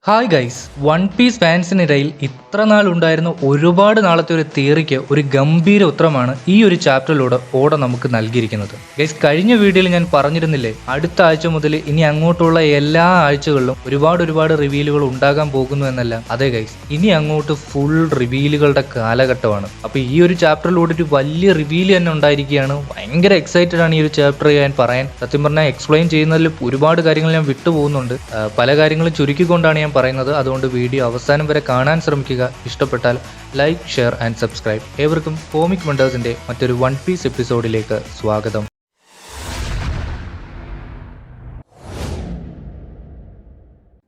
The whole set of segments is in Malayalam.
ഹായ് ഗൈസ്, വൺ പീസ് ഫാൻസിനിടയിൽ ഇത്ര നാൾ ഉണ്ടായിരുന്ന ഒരുപാട് നാളത്തെ ഒരു തിയറിക്ക് ഒരു ഗംഭീര ഉത്തരമാണ് ഈ ഒരു ചാപ്റ്ററിലൂടെ ഓട നമുക്ക് നൽകിയിരിക്കുന്നത്. ഗൈസ്, കഴിഞ്ഞ വീഡിയോയിൽ ഞാൻ പറഞ്ഞിരുന്നില്ലേ, അടുത്ത ആഴ്ച മുതൽ ഇനി അങ്ങോട്ടുള്ള എല്ലാ ആഴ്ചകളിലും ഒരുപാട് റിവീലുകൾ ഉണ്ടാകാൻ പോകുന്നു എന്നല്ല. അതെ ഗൈസ്, ഇനി അങ്ങോട്ട് ഫുൾ റിവീലുകളുടെ കാലഘട്ടമാണ്. അപ്പോൾ ഈ ഒരു ചാപ്റ്ററിലൂടെ ഒരു വലിയ റിവീൽ തന്നെ ഉണ്ടായിരിക്കുകയാണ്. ഭയങ്കര എക്സൈറ്റഡ് ആണ് ഈ ഒരു ചാപ്റ്റർ ഞാൻ പറയാൻ. സത്യം പറഞ്ഞാൽ എക്സ്പ്ലെയിൻ ചെയ്യുന്നതിൽ ഒരുപാട് കാര്യങ്ങൾ ഞാൻ വിട്ടുപോകുന്നുണ്ട്. പല കാര്യങ്ങളും ചുരുക്കിക്കൊണ്ടാണ് ഞാൻ പറയുന്നത്. അതുകൊണ്ട് വീഡിയോ അവസാനം വരെ കാണാൻ ശ്രമിക്കുക. ഇഷ്ടപ്പെട്ടാൽ ലൈക്ക്, ഷെയർ ആൻഡ് സബ്സ്ക്രൈബ്. ഏവർക്കും കോമിക് വണ്ടേഴ്സിന്റെ മറ്റൊരു വൺ പീസ് എപ്പിസോഡിലേക്ക് സ്വാഗതം.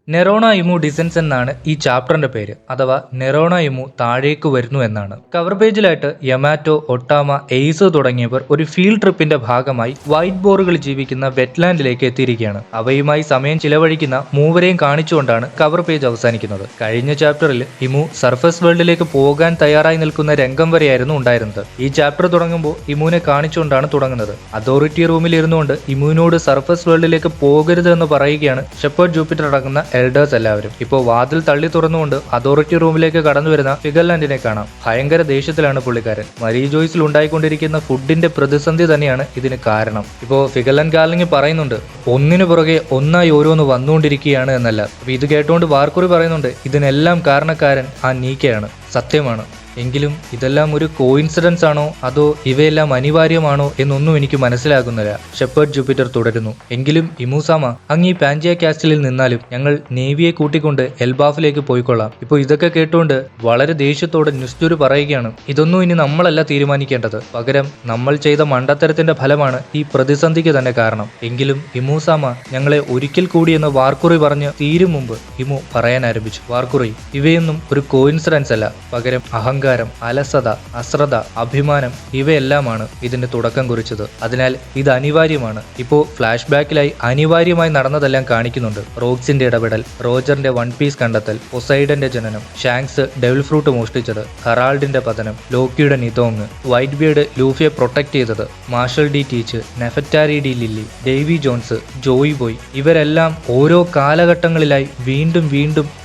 നെറോണ ഇമു ഡിസെൻസ് എന്നാണ് ഈ ചാപ്റ്ററിന്റെ പേര്, അഥവാ നെറോണ ഇമു താഴേക്ക് വരുന്നു എന്നാണ്. കവർ പേജിലായിട്ട് യമാറ്റോ, ഒട്ടാമ, എയ്സ് തുടങ്ങിയവർ ഒരു ഫീൽഡ് ട്രിപ്പിന്റെ ഭാഗമായി വൈറ്റ് ബോറുകൾ ജീവിക്കുന്ന വെറ്റ്ലാൻഡിലേക്ക് എത്തിയിരിക്കുകയാണ്. അവയുമായി സമയം ചിലവഴിക്കുന്ന മൂവരെയും കാണിച്ചുകൊണ്ടാണ് കവർ പേജ് അവസാനിക്കുന്നത്. കഴിഞ്ഞ ചാപ്റ്ററിൽ ഇമു സർഫസ് വേൾഡിലേക്ക് പോകാൻ തയ്യാറായി നിൽക്കുന്ന രംഗം വരെയായിരുന്നു ഉണ്ടായിരുന്നത്. ഈ ചാപ്റ്റർ തുടങ്ങുമ്പോൾ ഇമുവിനെ കാണിച്ചുകൊണ്ടാണ് തുടങ്ങുന്നത്. അതോറിറ്റി റൂമിൽ ഇരുന്നുകൊണ്ട് ഇമുവിനോട് സർഫസ് വേൾഡിലേക്ക് പോകരുത് എന്ന് പറയുകയാണ് ഷെപ്പേർഡ് ജൂപ്പിറ്റർ അടങ്ങുന്ന എൽഡേഴ്സ് എല്ലാവരും. ഇപ്പോൾ വാതിൽ തള്ളി തുറന്നുകൊണ്ട് അതോറിറ്റി റൂമിലേക്ക് കടന്നു വരുന്ന ഫിഗർലാൻഡിനെ കാണാം. ഭയങ്കര ദേഷ്യത്തിലാണ് പുള്ളിക്കാരൻ. മരീ ജോയ്സിൽ ഉണ്ടായിക്കൊണ്ടിരിക്കുന്ന ഫുഡിന്റെ പ്രതിസന്ധി തന്നെയാണ് ഇതിന് കാരണം. ഇപ്പോൾ ഫിഗർലാൻഡ് ഗാർലിംഗ് പറയുന്നുണ്ട്, ഒന്നിനു പുറകെ ഒന്നായി ഓരോന്ന് വന്നുകൊണ്ടിരിക്കുകയാണ് എന്നല്ല. അപ്പൊ ഇത് കേട്ടുകൊണ്ട് വാർക്കുറി പറയുന്നുണ്ട്, ഇതിനെല്ലാം കാരണക്കാരൻ ആ നീക്കയാണ്. സത്യമാണ്. എങ്കിലും ഇതെല്ലാം ഒരു കോയിൻസിഡൻസ് ആണോ അതോ ഇവയെല്ലാം അനിവാര്യമാണോ എന്നൊന്നും എനിക്ക് മനസ്സിലാകുന്നില്ല. ഷെപ്പേർഡ് ജൂപ്പിറ്റർ തുടരുന്നു, എങ്കിലും ഇമൂസാമ, അങ്ങ് ഈ പാൻജിയ കാസ്റ്റിലിൽ നിന്നാലും ഞങ്ങൾ നേവിയെ കൂട്ടിക്കൊണ്ട് എൽബാഫിലേക്ക് പോയിക്കൊള്ളാം. ഇപ്പോൾ ഇതൊക്കെ കേട്ടുകൊണ്ട് വളരെ ദേഷ്യത്തോടെ ന്യൂസ്റ്റൂര് പറയുകയാണ്, ഇതൊന്നും ഇനി നമ്മളല്ല തീരുമാനിക്കേണ്ടത്, പകരം നമ്മൾ ചെയ്ത മണ്ടത്തരത്തിന്റെ ഫലമാണ് ഈ പ്രതിസന്ധിക്ക് തന്നെ കാരണം. എങ്കിലും ഇമൂസാമ ഞങ്ങളെ ഒരിക്കൽ കൂടി എന്ന് വാർക്കുറി പറഞ്ഞ് തീരും മുമ്പ് ഇമു പറയാൻ ആരംഭിച്ചു, വാർക്കുറി, ഇവയൊന്നും ഒരു കോയിൻസിഡൻസ് അല്ല, പകരം അഹങ്കാരം, അലസത, അശ്രദ്ധ, അഭിമാനം ഇവയെല്ലാമാണ് ഇതിന്റെ തുടക്കം കുറിച്ചത്. അതിനാൽ ഇത് അനിവാര്യമാണ്. ഇപ്പോ ഫ്ലാഷ് ബാക്കിലായി അനിവാര്യമായി നടന്നതെല്ലാം കാണിക്കുന്നുണ്ട്. റോക്സിന്റെ ഇടപെടൽ, റോജറിന്റെ വൺ പീസ് കണ്ടെത്തൽ, പൊസൈഡന്റെ ജനനം, ഷാങ്സ് ഡെവിൾ ഫ്രൂട്ട് മോഷ്ടിച്ചത്, ഹറാൾഡിന്റെ പതനം, ലോക്കിയുടെ നിതോങ്, വൈറ്റ് ബിയർഡ് ലൂഫിയെ പ്രൊട്ടക്ട് ചെയ്തത്, Marshall D Teach, Nefertari D Lily, Davy Jones, Joy Boy, ഇവരെല്ലാം ഓരോ കാലഘട്ടങ്ങളിലായി വീണ്ടും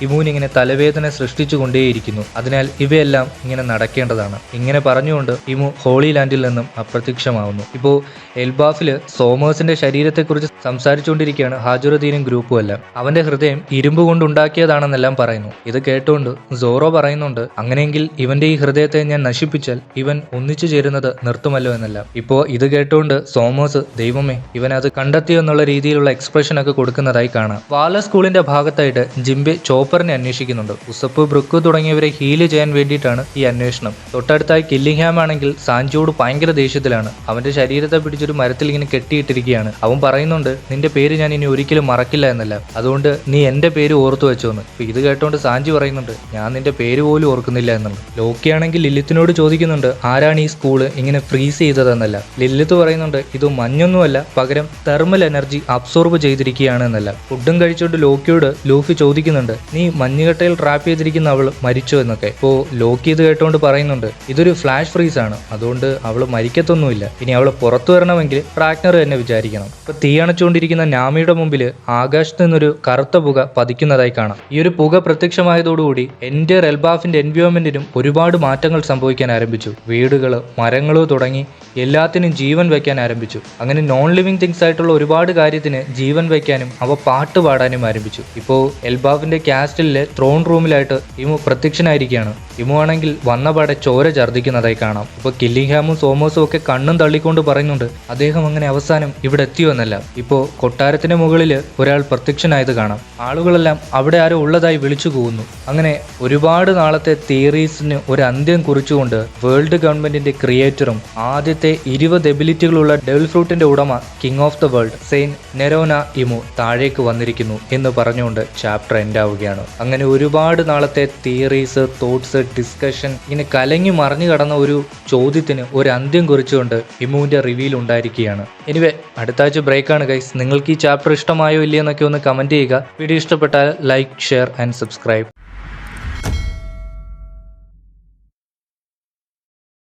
ഇമൂനിങ്ങനെ തലവേദന സൃഷ്ടിച്ചുകൊണ്ടേയിരിക്കുന്നു. അതിനാൽ ഇവയെല്ലാം ഇങ്ങനെ നടക്കേണ്ടതാണ്. ഇങ്ങനെ പറഞ്ഞുകൊണ്ട് ഇമു ഹോളി ലാൻഡിൽ നിന്നും അപ്രത്യക്ഷമാവുന്നു. ഇപ്പോൾ എൽബാഫില് സോമേഴ്സിന്റെ ശരീരത്തെക്കുറിച്ച് സംസാരിച്ചുകൊണ്ടിരിക്കുകയാണ് ഹാജുറുദ്ദീനും ഗ്രൂപ്പും എല്ലാം. അവന്റെ ഹൃദയം ഇരുമ്പ് കൊണ്ടുണ്ടാക്കിയതാണെന്നെല്ലാം പറയുന്നു. ഇത് കേട്ടുകൊണ്ട് സോറോ പറയുന്നുണ്ട്, അങ്ങനെയെങ്കിൽ ഇവന്റെ ഈ ഹൃദയത്തെ ഞാൻ നശിപ്പിച്ചാൽ ഇവൻ ഒന്നിച്ചു ചേരുന്നത് നിർത്തുമല്ലോ എന്നെല്ലാം. ഇപ്പോൾ ഇത് കേട്ടുകൊണ്ട് സോമേഴ്സ്, ദൈവമേ, ഇവൻ അത് കണ്ടെത്തിയോ എന്നുള്ള രീതിയിലുള്ള എക്സ്പ്രഷൻ ഒക്കെ കൊടുക്കുന്നതായി കാണാം. വാല സ്കൂളിന്റെ ഭാഗത്തായിട്ട് ജിംബെ ചോപ്പറിനെ അന്വേഷിക്കുന്നുണ്ട്. ഉസപ്പ്, ബ്രുക്ക് തുടങ്ങിയവരെ ഹീല് ചെയ്യാൻ വേണ്ടിയിട്ടാണ് ഈ അന്വേഷണം. തൊട്ടടുത്തായി കില്ലിംഗ്ഹാം ആണെങ്കിൽ സാഞ്ചിയോട് ഭയങ്കര ദേഷ്യത്തിലാണ്. അവന്റെ ശരീരത്തെ പിടിച്ചൊരു മരത്തിൽ ഇങ്ങനെ കെട്ടിയിട്ടിരിക്കുകയാണ്. അവൻ പറയുന്നുണ്ട്, നിന്റെ പേര് ഞാൻ ഇനി ഒരിക്കലും മറക്കില്ല എന്നല്ല, അതുകൊണ്ട് നീ എന്റെ പേര് ഓർത്തു വെച്ചോന്ന്. അപ്പൊ ഇത് കേട്ടോണ്ട് സാഞ്ചി പറയുന്നുണ്ട്, ഞാൻ നിന്റെ പേര് പോലും ഓർക്കുന്നില്ല എന്നുള്ളത്. ലോക്കിയാണെങ്കിൽ ലില്ലിത്തിനോട് ചോദിക്കുന്നുണ്ട്, ആരാണ് ഈ സ്കൂള് ഇങ്ങനെ ഫ്രീസ് ചെയ്തതെന്നല്ല. ലില്ലിത്ത് പറയുന്നുണ്ട്, ഇത് മഞ്ഞൊന്നുമല്ല, പകരം തെർമൽ എനർജി അബ്സോർബ് ചെയ്തിരിക്കുകയാണ് എന്നല്ല. ഫുഡും കഴിച്ചോണ്ട് ലോക്കിയോട് ലൂഫി ചോദിക്കുന്നുണ്ട്, നീ മഞ്ഞുകട്ടയിൽ ട്രാപ്പ് ചെയ്തിരിക്കുന്ന അവൾ മരിച്ചോ എന്നൊക്കെ. ഇപ്പോ ലോക്കി ഇത് കേട്ടോണ്ട് പറയുന്നുണ്ട്, ഇതൊരു ഫ്ലാഷ് ഫ്രീസ് ആണ്, അതുകൊണ്ട് അവള് മരിക്കത്തൊന്നുമില്ല. ഇനി അവള് പുറത്തു വരണമെങ്കിൽ ട്രാക്നർ തന്നെ വിചാരിക്കണം. ഇപ്പൊ തീയണച്ചുകൊണ്ടിരിക്കുന്ന നാമിയുടെ മുമ്പിൽ ആകാശത്ത് നിന്നൊരു കറുത്ത പുക പതിക്കുന്നതായി കാണാം. ഈ ഒരു പുക പ്രത്യക്ഷമായതോടുകൂടി എൻറ്റയർ എൽബാഫിന്റെ എൻവയോൺമെന്റിനും ഒരുപാട് മാറ്റങ്ങൾ സംഭവിക്കാൻ ആരംഭിച്ചു. വീടുകള്, മരങ്ങളോ തുടങ്ങി എല്ലാത്തിനും ജീവൻ വയ്ക്കാൻ ആരംഭിച്ചു. അങ്ങനെ നോൺ ലിവിങ് തിങ്സ് ആയിട്ടുള്ള ഒരുപാട് കാര്യത്തിന് ജീവൻ വയ്ക്കാനും അവ പാട്ട് പാടാനും ആരംഭിച്ചു. ഇപ്പോ എൽബാഫിന്റെ കാസ്റ്റലിലെ ത്രോൺ റൂമിലായിട്ട് ഇമു പ്രത്യക്ഷനായിരിക്കുകയാണ്. ഇമു ആണെങ്കിൽ വന്നപാടെ ചോര ഛർദ്ദിക്കുന്നതായി കാണാം. ഇപ്പൊ കില്ലിംഗ്ഹാമും സോമേഴ്സും ഒക്കെ കണ്ണും തള്ളിക്കൊണ്ട് പറയുന്നുണ്ട്, അദ്ദേഹം അങ്ങനെ അവസാനം ഇവിടെ എത്തിയോ എന്നല്ല. ഇപ്പോ കൊട്ടാരത്തിന്റെ മുകളിൽ ഒരാൾ പ്രത്യക്ഷനായത് കാണാം. ആളുകളെല്ലാം അവിടെ ആരോ ഉള്ളതായി വിളിച്ചു കൂവുന്നു. അങ്ങനെ ഒരുപാട് നാളത്തെ തിയറീസിന് ഒരു അന്ത്യം കുറിച്ചുകൊണ്ട് വേൾഡ് ഗവൺമെന്റിന്റെ ക്രിയേറ്ററും ആദ്യത്തെ 20 എബിലിറ്റികളുള്ള ഡെവിൾ ഫ്രൂട്ടിന്റെ ഉടമ, കിങ് ഓഫ് ദ വേൾഡ്, സെയിൻ നെറോന ഇമു താഴേക്ക് വന്നിരിക്കുന്നു എന്ന് പറഞ്ഞുകൊണ്ട് ചാപ്റ്റർ എൻഡ് ആവുകയാണ്. അങ്ങനെ ഒരുപാട് നാളത്തെ തിയറീസ്, തോട്ട്സ്, ഡിസ്കഷൻ ഇങ്ങനെ കലങ്ങി മറിഞ്ഞു കടന്ന ഒരു ചോദ്യത്തിന് ഒരു അന്ത്യം കുറിച്ചുകൊണ്ട് ഇമുവിന്റെ റിവീൽ ഉണ്ടായിരിക്കുകയാണ്. എനിവേ, അടുത്ത ആഴ്ച ബ്രേക്കാണ് ഗൈസ്. നിങ്ങൾക്ക് ഈ ചാപ്റ്റർ ഇഷ്ടമായോ ഇല്ലയെന്നൊക്കെ ഒന്ന് കമന്റ് ചെയ്യുക. വീഡിയോ ഇഷ്ടപ്പെട്ടാൽ ലൈക്ക്, ഷെയർ ആൻഡ് സബ്സ്ക്രൈബ്.